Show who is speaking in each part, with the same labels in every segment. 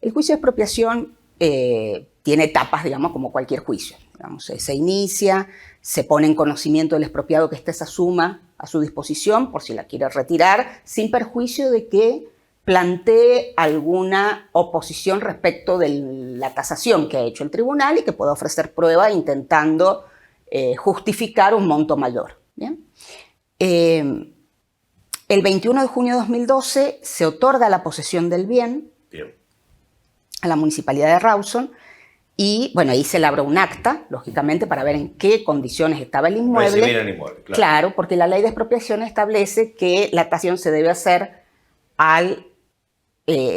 Speaker 1: El juicio de expropiación tiene etapas, digamos, como cualquier juicio. Digamos, se inicia, se pone en conocimiento del expropiado que esté esa suma a su disposición por si la quiere retirar, sin perjuicio de que plantee alguna oposición respecto de la tasación que ha hecho el tribunal y que pueda ofrecer prueba intentando justificar un monto mayor. ¿Bien? El 21 de junio de 2012 se otorga la posesión del bien a la Municipalidad de Rawson y, bueno, ahí se elabora un acta, lógicamente, para ver en qué condiciones estaba el inmueble.
Speaker 2: Recibir el inmueble, claro.
Speaker 1: Claro, porque la ley de expropiación establece que la tasación se debe hacer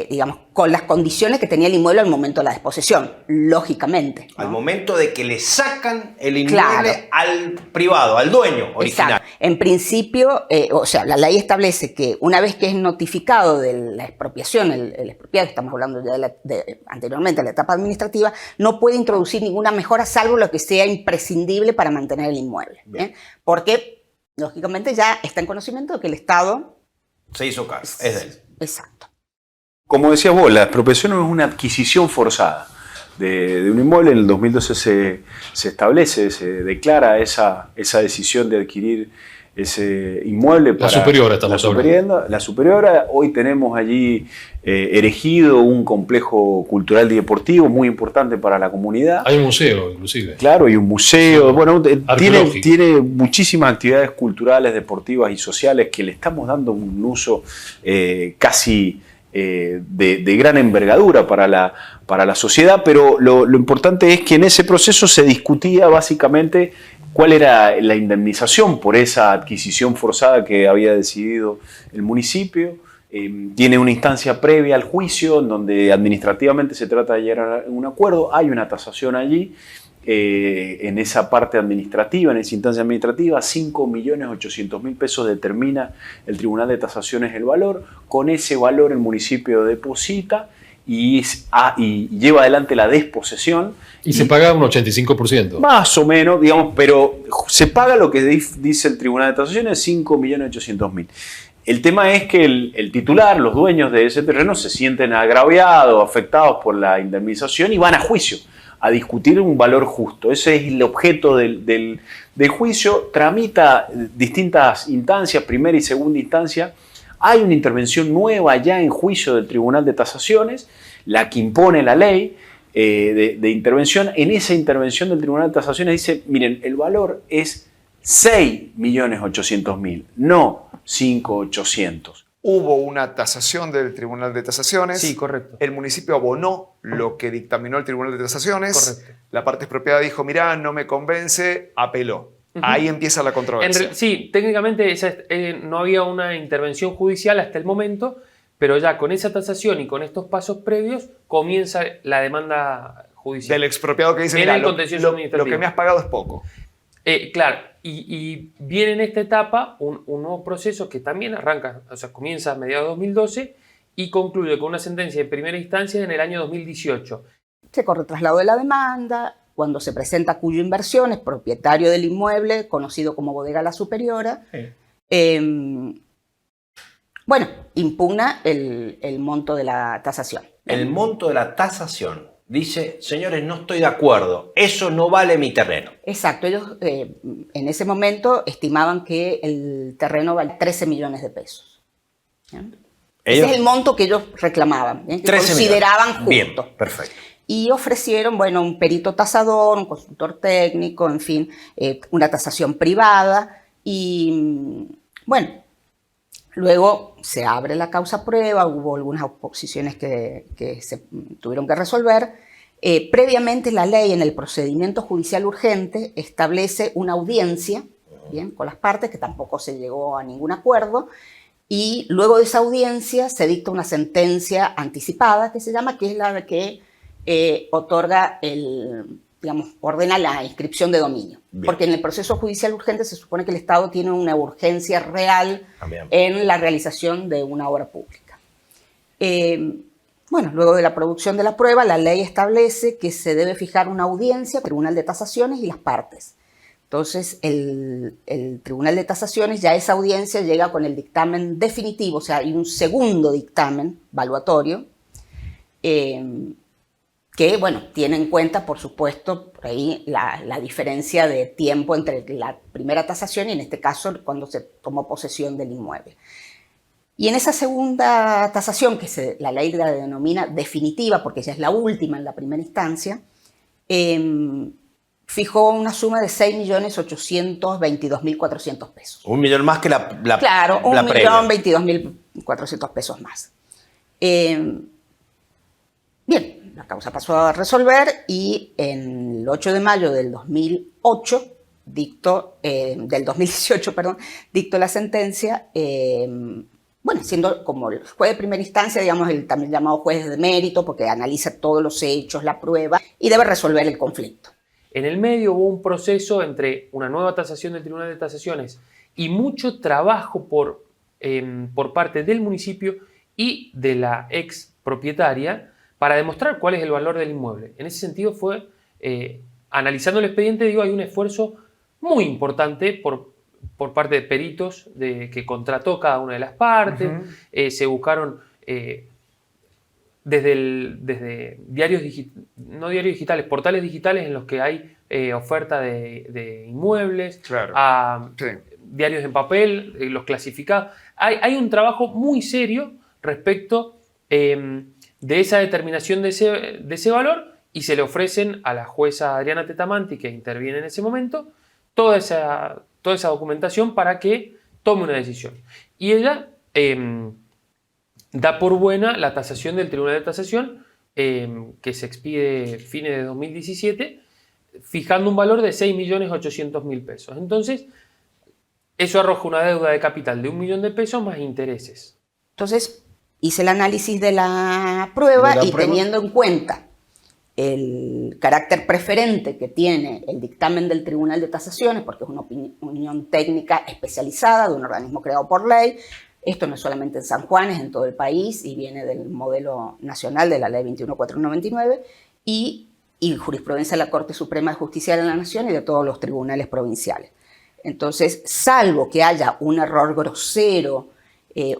Speaker 1: digamos, con las condiciones que tenía el inmueble al momento de la disposición, lógicamente, ¿no?
Speaker 2: Al momento de que le sacan el inmueble al privado, al dueño original.
Speaker 1: Exacto. En principio, o sea, la ley establece que una vez que es notificado de la expropiación, el expropiado, estamos hablando ya anteriormente de la etapa administrativa, no puede introducir ninguna mejora salvo lo que sea imprescindible para mantener el inmueble. Porque, lógicamente, ya está en conocimiento de que el Estado
Speaker 2: se hizo cargo, es de él.
Speaker 1: Exacto.
Speaker 3: Como decías vos, la expropiación es una adquisición forzada de un inmueble. En el 2012 se establece, se declara esa decisión de adquirir ese inmueble.
Speaker 4: La superiora estamos hablando.
Speaker 3: La superiora. Hoy tenemos allí erigido un complejo cultural y deportivo muy importante para la comunidad.
Speaker 4: Hay un museo, inclusive.
Speaker 3: Claro, y un museo.
Speaker 4: Sí,
Speaker 3: bueno, tiene muchísimas actividades culturales, deportivas y sociales que le estamos dando un uso casi de gran envergadura para la sociedad, pero lo importante es que en ese proceso se discutía básicamente cuál era la indemnización por esa adquisición forzada que había decidido el municipio. Tiene una instancia previa al juicio en donde administrativamente se trata de llegar a un acuerdo, hay una tasación allí. En esa parte administrativa, en esa instancia administrativa, 5.800.000 pesos determina el Tribunal de Tasaciones el valor. Con ese valor el municipio deposita y lleva adelante la desposesión.
Speaker 4: Y se paga un 85%.
Speaker 3: Más o menos, digamos, pero se paga lo que dice el Tribunal de Tasaciones, 5.800.000. El tema es que el titular, los dueños de ese terreno se sienten agraviados, afectados por la indemnización y van a juicio a discutir un valor justo. Ese es el objeto del juicio. Tramita distintas instancias, primera y segunda instancia. Hay una intervención nueva ya en juicio del Tribunal de Tasaciones, la que impone la ley de intervención. En esa intervención del Tribunal de Tasaciones dice, miren, el valor es 6.800.000, no 5.800.
Speaker 5: Hubo una tasación del Tribunal de Tasaciones.
Speaker 6: Sí, correcto.
Speaker 5: El municipio abonó lo que dictaminó el Tribunal de Tasaciones.
Speaker 6: Correcto.
Speaker 5: La parte expropiada dijo, mirá, no me convence, apeló. Ahí empieza la controversia.
Speaker 6: Sí, técnicamente no había una intervención judicial hasta el momento, pero ya con esa tasación y con estos pasos previos comienza la demanda judicial.
Speaker 5: Del expropiado que dice,
Speaker 6: Viene
Speaker 5: mira,
Speaker 6: el contencioso administrativo.
Speaker 5: lo que me has pagado es poco.
Speaker 6: Claro, y viene en esta etapa un nuevo proceso que también arranca, o sea, comienza a mediados de 2012 y concluye con una sentencia de primera instancia en el año 2018.
Speaker 1: Se corre traslado de la demanda, cuando se presenta Cuyo Inversiones, propietario del inmueble, conocido como Bodega La Superiora, bueno, impugna el monto de la tasación.
Speaker 2: El monto de la tasación. Dice, señores, no estoy de acuerdo, eso no vale mi terreno.
Speaker 1: Exacto, ellos en ese momento estimaban que el terreno vale 13 millones de pesos. Ese es el monto que ellos reclamaban, que consideraban justo.
Speaker 2: Bien, perfecto.
Speaker 1: Y ofrecieron, bueno, un perito tasador, un consultor técnico, en fin, una tasación privada. Y bueno, luego se abre la causa prueba, hubo algunas oposiciones que se tuvieron que resolver. Previamente la ley en el procedimiento judicial urgente establece una audiencia, bien, con las partes, que tampoco se llegó a ningún acuerdo. Y luego de esa audiencia se dicta una sentencia anticipada, que se llama, que es la que otorga digamos, ordena la inscripción de dominio. Bien. Porque en el proceso judicial urgente se supone que el Estado tiene una urgencia real en la realización de una obra pública. Bueno, luego de la producción de la prueba, la ley establece que se debe fijar una audiencia, Tribunal de Tasaciones y las partes. Entonces, el Tribunal de Tasaciones, ya esa audiencia llega con el dictamen definitivo, o sea, hay un segundo dictamen valuatorio, que, bueno, tiene en cuenta, por supuesto, por ahí la diferencia de tiempo entre la primera tasación y en este caso cuando se tomó posesión del inmueble. Y en esa segunda tasación, que la ley la denomina definitiva, porque ya es la última en la primera instancia, fijó una suma de 6.822.400 pesos.
Speaker 2: Un millón más que la
Speaker 1: Claro,
Speaker 2: la previa.
Speaker 1: 1.022.400 pesos más. Bien, la causa pasó a resolver y en el 8 de mayo del 2008, del 2018, perdón, dictó la sentencia, bueno, siendo como el juez de primera instancia, digamos, el también llamado juez de mérito, porque analiza todos los hechos, la prueba, y debe resolver el conflicto.
Speaker 6: En el medio hubo un proceso entre una nueva tasación del Tribunal de Tasaciones y mucho trabajo por parte del municipio y de la ex propietaria para demostrar cuál es el valor del inmueble. En ese sentido fue, analizando el expediente, digo, hay un esfuerzo muy importante por parte de peritos que contrató cada una de las partes. Se buscaron desde diarios no diarios digitales, portales digitales en los que hay oferta de inmuebles,
Speaker 5: Claro. Sí.
Speaker 6: diarios en papel, los clasificados. Hay un trabajo muy serio respecto de esa determinación de ese valor, y se le ofrecen a la jueza Adriana Tetamanti, que interviene en ese momento, toda esa documentación para que tome una decisión. Y ella da por buena la tasación del Tribunal de Tasación, que se expide fines de 2017, fijando un valor de 6.800.000 pesos. Entonces, eso arroja una deuda de capital de 1 millón de pesos más intereses.
Speaker 1: Entonces, hice el análisis de la prueba y teniendo en cuenta el carácter preferente que tiene el dictamen del Tribunal de Tasaciones, porque es una opinión técnica especializada de un organismo creado por ley. Esto no es solamente en San Juan, es en todo el país y viene del modelo nacional de la Ley 21.499 y jurisprudencia de la Corte Suprema de Justicia de la Nación y de todos los tribunales provinciales. Entonces, salvo que haya un error grosero,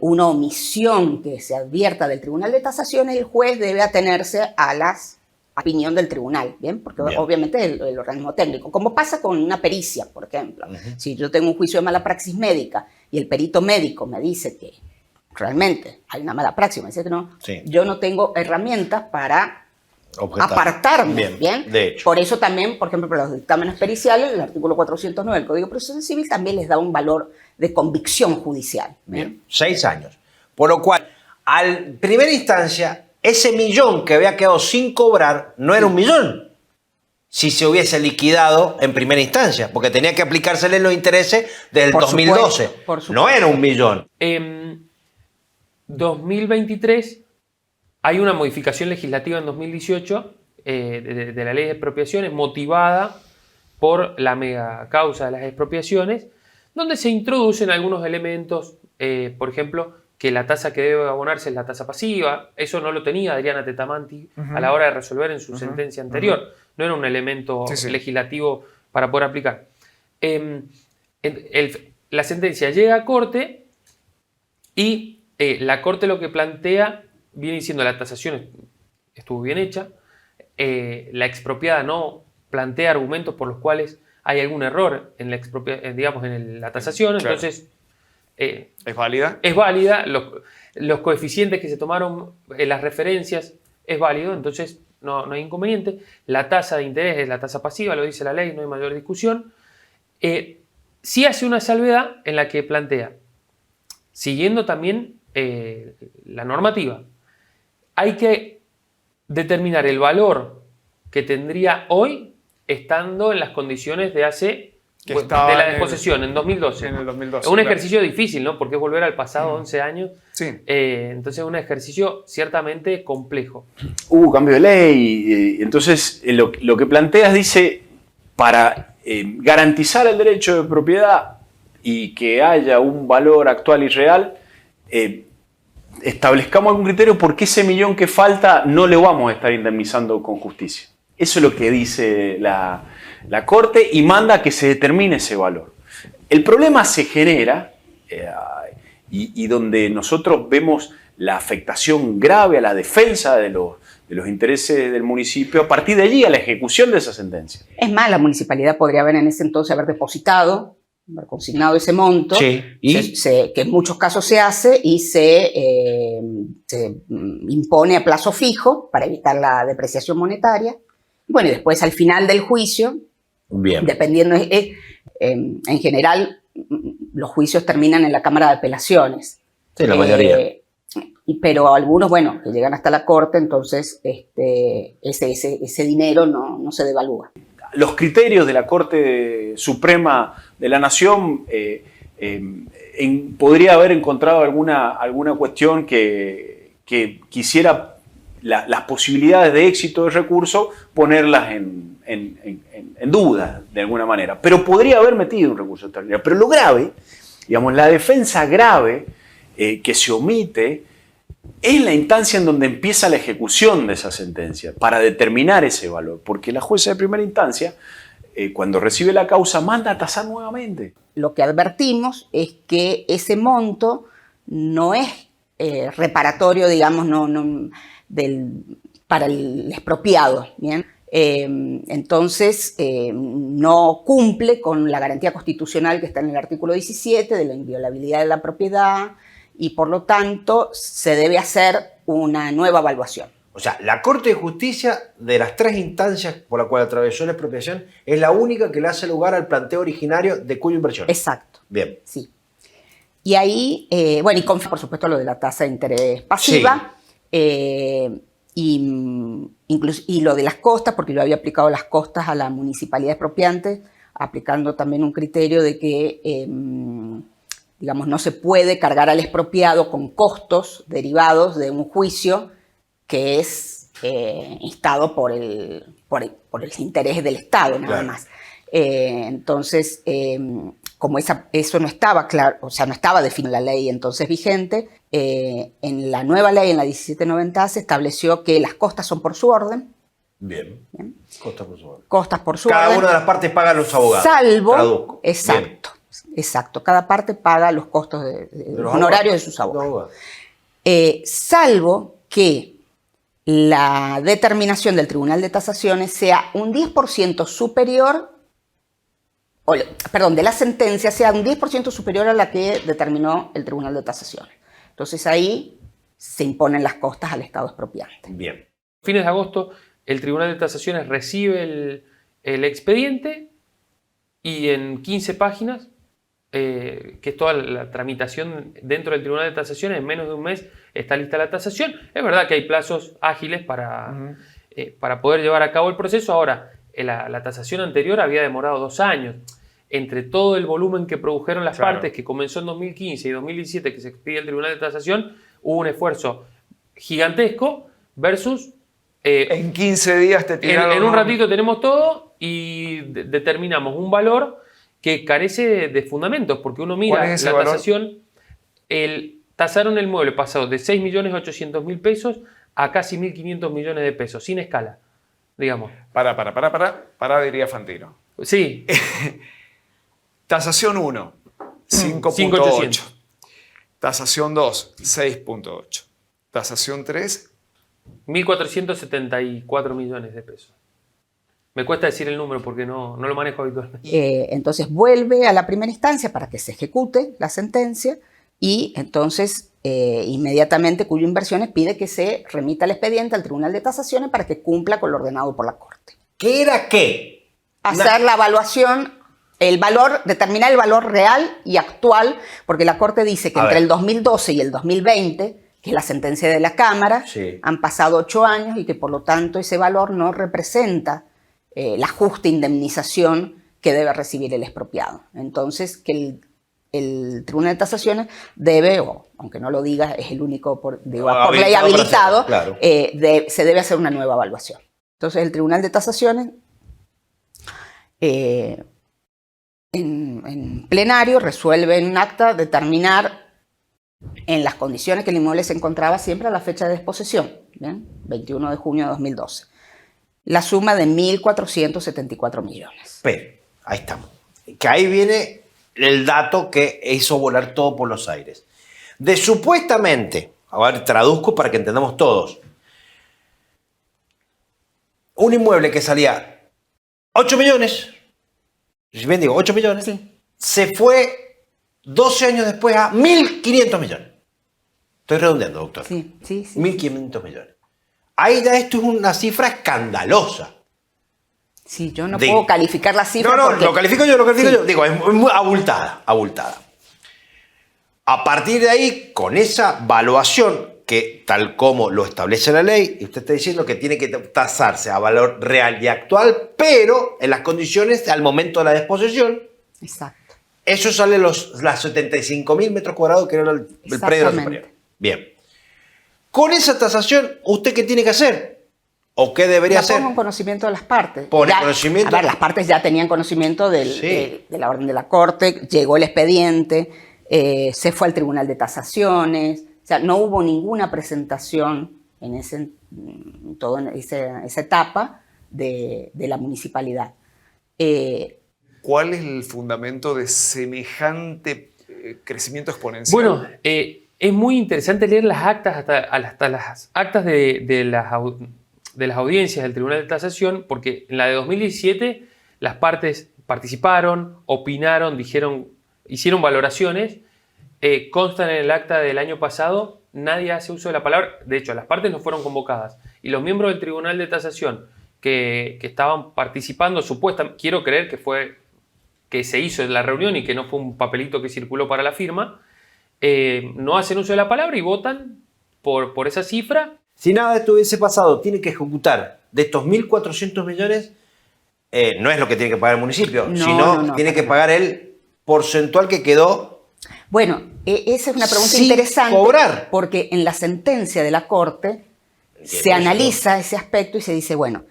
Speaker 1: una omisión que se advierta del Tribunal de Tasaciones, el juez debe atenerse a la opinión del tribunal, ¿bien? Porque obviamente el organismo técnico, como pasa con una pericia, por ejemplo. Si yo tengo un juicio de mala praxis médica y el perito médico me dice que realmente hay una mala praxis, me dice que no, yo no tengo herramientas para apartarme, ¿bien?
Speaker 2: De hecho.
Speaker 1: Por eso también, por ejemplo, para los dictámenes periciales, el artículo 409 del Código Procesal Civil también les da un valor de convicción judicial.
Speaker 2: Bien, 6 años. Por lo cual, al primera instancia, ese millón que había quedado sin cobrar no era 1 millón si se hubiese liquidado en primera instancia, porque tenía que aplicársele los intereses del 2012.
Speaker 1: Por supuesto.
Speaker 2: No era 1 millón.
Speaker 6: En 2023 hay una modificación legislativa en 2018 de la ley de expropiaciones motivada por la mega causa de las expropiaciones, donde se introducen algunos elementos, por ejemplo, que la tasa que debe abonarse es la tasa pasiva. Eso no lo tenía Adriana Tetamanti a la hora de resolver en su sentencia anterior. No era un elemento legislativo para poder aplicar. La sentencia llega a corte y la corte lo que plantea viene diciendo la tasación estuvo bien hecha, la expropiada no plantea argumentos por los cuales hay algún error en la tasación,
Speaker 5: Claro.
Speaker 6: entonces
Speaker 5: ¿Es válida?
Speaker 6: es válida, los coeficientes que se tomaron en las referencias es válido, entonces no hay inconveniente. La tasa de interés es la tasa pasiva, lo dice la ley, no hay mayor discusión. Sí hace una salvedad en la que plantea, siguiendo también la normativa, hay que determinar el valor que tendría hoy estando en las condiciones de de la desposesión en 2012.
Speaker 5: En el 2012.
Speaker 6: Es un ejercicio difícil, ¿no? Porque es volver al pasado 11 años.
Speaker 5: Sí.
Speaker 6: Entonces es un ejercicio ciertamente complejo.
Speaker 3: Hubo cambio de ley, entonces lo que planteas dice, para garantizar el derecho de propiedad y que haya un valor actual y real, establezcamos algún criterio porque ese millón que falta no le vamos a estar indemnizando con justicia. Eso es lo que dice la Corte y manda que se determine ese valor. El problema se genera y donde nosotros vemos la afectación grave a la defensa de los intereses del municipio a partir de allí a la ejecución de esa sentencia.
Speaker 1: Es más, la municipalidad podría haber en ese entonces haber depositado, haber consignado ese monto,
Speaker 2: Sí, ¿y?
Speaker 1: que en muchos casos se hace y se impone a plazo fijo para evitar la depreciación monetaria. Bueno, y después al final del juicio,
Speaker 2: Bien.
Speaker 1: dependiendo, en general los juicios terminan en la Cámara de Apelaciones.
Speaker 2: Sí, la mayoría.
Speaker 1: Pero algunos, bueno, que llegan hasta la corte, entonces ese dinero no se devalúa.
Speaker 3: Los criterios de la Corte Suprema de la Nación, podría haber encontrado alguna cuestión que quisiera las posibilidades de éxito del recurso ponerlas en duda de alguna manera, pero podría haber metido un recurso extraordinario. Pero lo grave, digamos, la defensa grave que se omite es la instancia en donde empieza la ejecución de esa sentencia para determinar ese valor, porque la jueza de primera instancia, cuando recibe la causa, manda a tasar nuevamente.
Speaker 1: Lo que advertimos es que ese monto no es reparatorio, digamos, para el expropiado, ¿bien? Entonces, no cumple con la garantía constitucional que está en el artículo 17 de la inviolabilidad de la propiedad, y por lo tanto se debe hacer una nueva evaluación.
Speaker 2: O sea, la Corte de Justicia, de las 3 instancias por las cuales atravesó la expropiación, es la única que le hace lugar al planteo originario de Cuyo Inversión.
Speaker 1: Exacto.
Speaker 2: Bien.
Speaker 1: Sí. Y ahí, bueno, y por supuesto lo de la tasa de interés pasiva, y lo de las costas, porque yo había aplicado las costas a la municipalidad expropiante, aplicando también un criterio de que digamos, no se puede cargar al expropiado con costos derivados de un juicio que es instado por el interés del Estado, nada
Speaker 2: Claro.
Speaker 1: más. Entonces, como eso no estaba claro, o sea, no estaba definido en la ley entonces vigente, en la nueva ley, en la 1790, se estableció que las costas son por su orden.
Speaker 2: Bien.
Speaker 1: Bien.
Speaker 2: Costa por su orden.
Speaker 1: Costas por su
Speaker 2: Cada
Speaker 1: orden.
Speaker 2: una de las partes paga a los abogados.
Speaker 1: Salvo,
Speaker 2: Traduzco.
Speaker 1: exacto, exacto. Cada parte paga los costos de
Speaker 2: los
Speaker 1: honorarios de
Speaker 2: abogados.
Speaker 1: sus abogados.
Speaker 2: Los
Speaker 1: Salvo que la determinación del Tribunal de Tasaciones sea un 10% superior, de la sentencia sea un 10% superior a la que determinó el Tribunal de Tasaciones. Entonces ahí se imponen las costas al Estado expropiante.
Speaker 2: Bien.
Speaker 6: Fines de agosto, el Tribunal de Tasaciones recibe el expediente y en 15 páginas, que es toda la tramitación dentro del Tribunal de Tasaciones, en menos de un mes está lista la tasación. Es verdad que hay plazos ágiles para poder llevar a cabo el proceso. Ahora, la tasación anterior había demorado 2 años. Entre todo el volumen que produjeron las partes, que comenzó en 2015 y 2017, que se expide el Tribunal de Tasación, hubo un esfuerzo gigantesco versus...
Speaker 5: En 15 días te tiraron...
Speaker 6: En un ratito tenemos todo y determinamos un valor que carece de fundamentos, porque uno mira
Speaker 5: ¿Cuál es ese
Speaker 6: la
Speaker 5: valor?
Speaker 6: tasación, tasaron el mueble pasado de 6.800.000 pesos a casi 1.500 millones de pesos, sin escala, digamos.
Speaker 5: Para, diría Fantino.
Speaker 6: Sí,
Speaker 5: Tasación 1, 5.8. Tasación 2, 6.8. Tasación 3,
Speaker 6: 1.474 millones de pesos. Me cuesta decir el número porque no lo manejo habitualmente.
Speaker 1: Entonces vuelve a la primera instancia para que se ejecute la sentencia y entonces inmediatamente Cuyo Inversiones pide que se remita el expediente al Tribunal de Tasaciones para que cumpla con lo ordenado por la Corte.
Speaker 2: ¿Qué era qué?
Speaker 1: Hacer la evaluación, determinar el valor real y actual, porque la Corte dice que
Speaker 2: A
Speaker 1: entre
Speaker 2: ver.
Speaker 1: el 2012 y el 2020, que es la sentencia de la Cámara,
Speaker 2: Sí.
Speaker 1: han pasado 8 años y que por lo tanto ese valor no representa la justa indemnización que debe recibir el expropiado. Entonces, que el Tribunal de Tasaciones debe, o aunque no lo diga, es el único por ley
Speaker 2: Habilitado para
Speaker 1: habilitado,
Speaker 2: hacerlo, claro.
Speaker 1: se debe hacer una nueva evaluación. Entonces, el Tribunal de Tasaciones, en plenario, resuelve en un acta determinar en las condiciones que el inmueble se encontraba siempre a la fecha de disposición, ¿bien? 21 de junio de 2012. La suma de 1.474 millones.
Speaker 2: Pero, ahí estamos. Que ahí viene el dato que hizo volar todo por los aires. De supuestamente, a ver, traduzco para que entendamos todos, un inmueble que salía 8 millones, si bien digo 8 millones,
Speaker 1: Sí.
Speaker 2: se fue 12 años después a 1.500 millones. Estoy redondeando, doctor.
Speaker 1: Sí, sí, sí.
Speaker 2: 1.500 millones. Ahí ya esto es una cifra escandalosa.
Speaker 1: Sí, yo no
Speaker 2: De-
Speaker 1: puedo calificar la cifra.
Speaker 2: No,
Speaker 1: porque-
Speaker 2: lo califico yo.
Speaker 1: Sí.
Speaker 2: Digo, es muy abultada, abultada. A partir de ahí, con esa valuación, que tal como lo establece la ley, y usted está diciendo que tiene que tasarse a valor real y actual, pero en las condiciones al momento de la disposición,
Speaker 1: Exacto.
Speaker 2: eso sale las 75.000 metros cuadrados que era el predio de la
Speaker 1: Exactamente.
Speaker 2: superior. Bien. Con esa tasación, ¿usted qué tiene que hacer? ¿O qué debería
Speaker 1: La
Speaker 2: hacer?
Speaker 1: pongo en conocimiento de las partes.
Speaker 2: Pone
Speaker 1: Ya,
Speaker 2: conocimiento.
Speaker 1: A ver, las partes ya tenían conocimiento
Speaker 2: Sí.
Speaker 1: de la orden de la Corte, llegó el expediente, se fue al Tribunal de Tasaciones, o sea, no hubo ninguna presentación en esa etapa de la municipalidad.
Speaker 5: ¿Cuál es el fundamento de semejante crecimiento exponencial?
Speaker 6: Bueno, es muy interesante leer las actas, hasta las actas de las audiencias del Tribunal de Tasación, porque en la de 2017 las partes participaron, opinaron, hicieron valoraciones, constan en el acta del año pasado, nadie hace uso de la palabra, de hecho las partes no fueron convocadas, y los miembros del Tribunal de Tasación que estaban participando, quiero creer que se hizo en la reunión y que no fue un papelito que circuló para la firma, no hacen uso de la palabra y votan por esa cifra.
Speaker 2: Si nada de esto hubiese pasado, tiene que ejecutar de estos 1.400 millones, no es lo que tiene que pagar el municipio,
Speaker 1: No,
Speaker 2: sino
Speaker 1: no,
Speaker 2: tiene que
Speaker 1: no.
Speaker 2: pagar el porcentual que quedó.
Speaker 1: Bueno, esa es una pregunta
Speaker 2: Sin
Speaker 1: interesante
Speaker 2: cobrar.
Speaker 1: porque en la sentencia de la Corte se
Speaker 2: eso,
Speaker 1: analiza ese aspecto y se dice, bueno,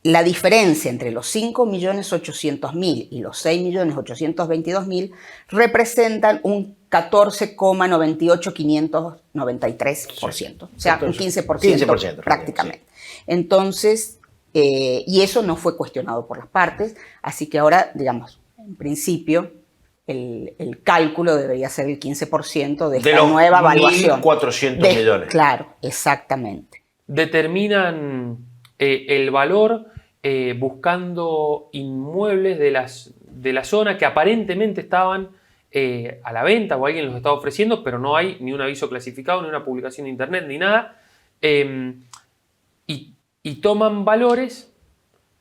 Speaker 1: la diferencia entre los 5.800.000 y los 6.822.000 representan un 14,98593%, o sea, un 15%, prácticamente. Entonces, y eso no fue cuestionado por las partes, así que ahora, digamos, en principio, el cálculo debería ser el 15% de esta
Speaker 2: los
Speaker 1: nueva evaluación.
Speaker 2: 1.400 millones.
Speaker 1: Claro, exactamente.
Speaker 6: Determinan el valor buscando inmuebles de la zona que aparentemente estaban a la venta o alguien los estaba ofreciendo, pero no hay ni un aviso clasificado, ni una publicación de internet, ni nada. Y toman valores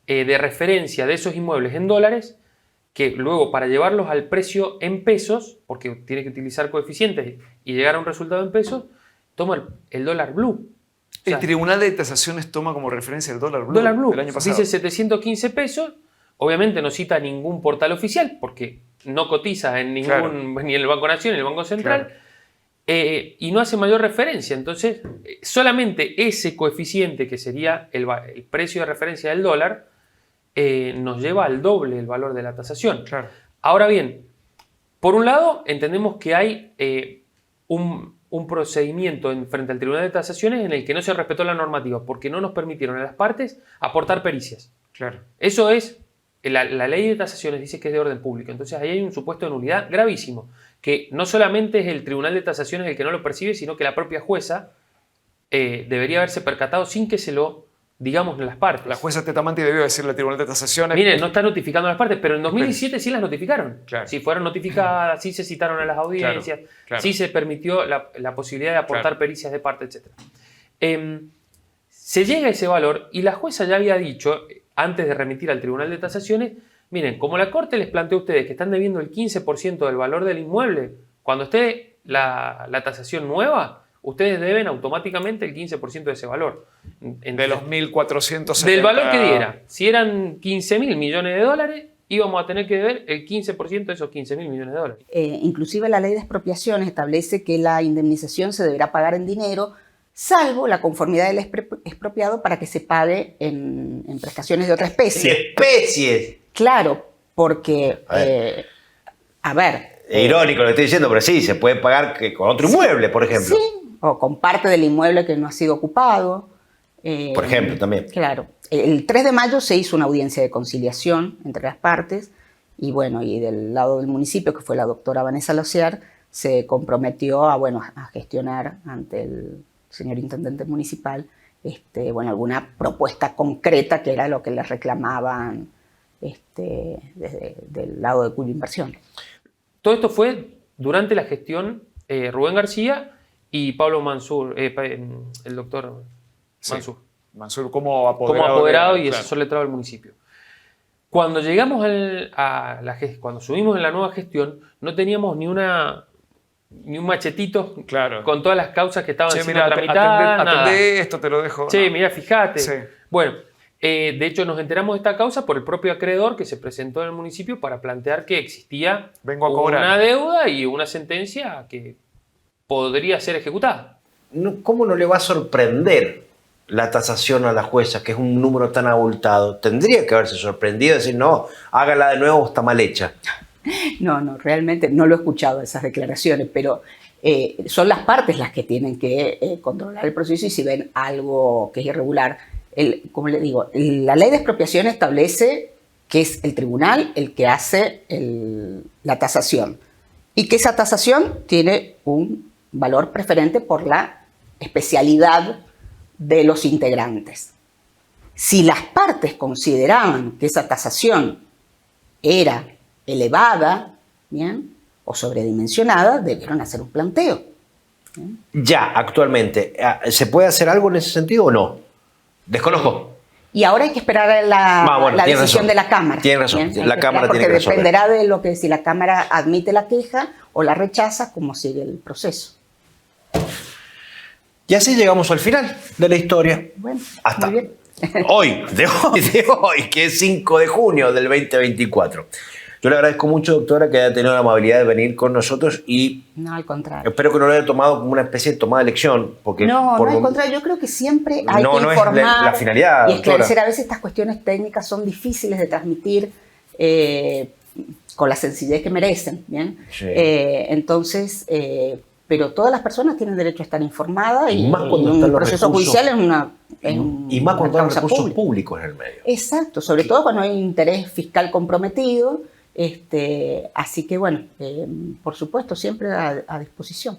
Speaker 6: de referencia de esos inmuebles en dólares que luego para llevarlos al precio en pesos, porque tiene que utilizar coeficientes y llegar a un resultado en pesos, toman el dólar blue. O sea,
Speaker 5: El Tribunal de Tasaciones toma como referencia el dólar blue,
Speaker 6: dólar blue
Speaker 5: del año pasado.
Speaker 6: dice 715 pesos, obviamente no cita ningún portal oficial porque no cotiza en ni en el Banco Nación ni en el Banco Central, y no hace mayor referencia. Entonces, solamente ese coeficiente que sería el precio de referencia del dólar nos lleva al doble el valor de la tasación.
Speaker 5: Claro.
Speaker 6: Ahora bien, por un lado, entendemos que hay un procedimiento frente al Tribunal de Tasaciones en el que no se respetó la normativa porque no nos permitieron a las partes aportar pericias.
Speaker 5: Claro.
Speaker 6: Eso es, la ley de tasaciones dice que es de orden público, entonces ahí hay un supuesto de nulidad gravísimo, que no solamente es el Tribunal de Tasaciones el que no lo percibe, sino que la propia jueza debería haberse percatado sin que se lo digamos en las partes.
Speaker 5: La jueza Tetamanti debió decirle al Tribunal de Tasaciones.
Speaker 6: Miren, no está notificando a las partes, pero en 2017 sí las notificaron.
Speaker 5: Claro.
Speaker 6: Sí fueron notificadas, sí se citaron a las audiencias,
Speaker 5: Claro.
Speaker 6: sí se permitió la posibilidad de aportar
Speaker 5: Claro.
Speaker 6: pericias de parte, etc. Se llega a ese valor y la jueza ya había dicho, antes de remitir al Tribunal de Tasaciones, miren, como la Corte les planteó a ustedes que están debiendo el 15% del valor del inmueble, cuando esté la tasación nueva, ustedes deben automáticamente el 15% de ese valor.
Speaker 5: De los 1.470.
Speaker 6: Del valor que diera. Si eran 15.000 millones de dólares, íbamos a tener que deber el 15% de esos 15.000 millones de dólares.
Speaker 1: Inclusive la ley de expropiaciones establece que la indemnización se deberá pagar en dinero, salvo la conformidad del expropiado para que se pague en prestaciones de otra especie.
Speaker 2: ¡Especies!
Speaker 1: Claro, porque,
Speaker 2: A ver. Es irónico lo que estoy diciendo, pero sí, se puede pagar con otro inmueble, por ejemplo.
Speaker 1: Sí, o con parte del inmueble que no ha sido ocupado.
Speaker 2: Por ejemplo, también.
Speaker 1: Claro. El 3 de mayo se hizo una audiencia de conciliación entre las partes y bueno, y del lado del municipio, que fue la doctora Vanessa Lociar, se comprometió a gestionar ante el señor intendente municipal bueno, alguna propuesta concreta que era lo que les reclamaban desde el lado de Cuyo Inversión.
Speaker 6: Todo esto fue durante la gestión Rubén García y Pablo Mansur, el doctor Mansur.
Speaker 5: Mansur como apoderado.
Speaker 6: Como apoderado y
Speaker 5: claro.
Speaker 6: asesor letrado del municipio. Cuando llegamos cuando subimos en la nueva gestión, no teníamos ni un machetito
Speaker 5: Claro.
Speaker 6: con todas las causas que estaban
Speaker 5: Che,
Speaker 6: siendo
Speaker 5: mira,
Speaker 6: tramitadas. nada.
Speaker 5: atendé esto, te lo dejo.
Speaker 6: Che,
Speaker 5: No.
Speaker 6: mira, fíjate.
Speaker 5: Sí.
Speaker 6: Bueno, de hecho nos enteramos de esta causa por el propio acreedor que se presentó en el municipio para plantear que existía
Speaker 5: Vengo a cobrar.
Speaker 6: una deuda y una sentencia que podría ser ejecutada.
Speaker 2: ¿Cómo no le va a sorprender la tasación a la jueza, que es un número tan abultado? Tendría que haberse sorprendido y decir, no, hágala de nuevo, está mal hecha.
Speaker 1: No, realmente no lo he escuchado esas declaraciones, pero son las partes las que tienen que controlar el proceso y si ven algo que es irregular. Como le digo, la ley de expropiación establece que es el tribunal el que hace la tasación y que esa tasación tiene un valor preferente por la especialidad de los integrantes. Si las partes consideraban que esa tasación era elevada, ¿bien?, o sobredimensionada, debieron hacer un planteo. ¿Bien?
Speaker 2: Ya, actualmente, ¿se puede hacer algo en ese sentido o no? Desconozco.
Speaker 1: Y ahora hay que esperar a la
Speaker 2: tiene
Speaker 1: decisión
Speaker 2: razón.
Speaker 1: de la Cámara.
Speaker 2: Tiene razón,
Speaker 1: Bien, hay
Speaker 2: la
Speaker 1: que
Speaker 2: Cámara
Speaker 1: esperar
Speaker 2: tiene que
Speaker 1: porque
Speaker 2: resolver.
Speaker 1: dependerá de lo que si la Cámara admite la queja o la rechaza, cómo sigue el proceso.
Speaker 2: Y así llegamos al final de la historia.
Speaker 1: Bueno,
Speaker 2: Hasta
Speaker 1: muy bien.
Speaker 2: hoy, de hoy, que es 5 de junio del 2024. Yo le agradezco mucho, doctora, que haya tenido la amabilidad de venir con nosotros y
Speaker 1: No, al contrario.
Speaker 2: espero que no lo haya tomado como una especie de tomada de lección. Porque
Speaker 1: No,
Speaker 2: por
Speaker 1: al
Speaker 2: mom-
Speaker 1: contrario, yo creo que siempre hay
Speaker 2: No,
Speaker 1: que
Speaker 2: no es
Speaker 1: informar
Speaker 2: la finalidad,
Speaker 1: y esclarecer.
Speaker 2: doctora.
Speaker 1: A veces estas cuestiones técnicas son difíciles de transmitir con la sencillez que merecen, ¿bien?
Speaker 2: Sí.
Speaker 1: Entonces, pero todas las personas tienen derecho a estar informadas y
Speaker 2: más cuando
Speaker 1: un
Speaker 2: están los
Speaker 1: proceso
Speaker 2: recursos-
Speaker 1: judicial es
Speaker 2: y más cuando hay
Speaker 1: causa
Speaker 2: recursos
Speaker 1: pública.
Speaker 2: públicos en el medio.
Speaker 1: Exacto, sobre todo cuando hay interés fiscal comprometido. Así que bueno, por supuesto, siempre a disposición.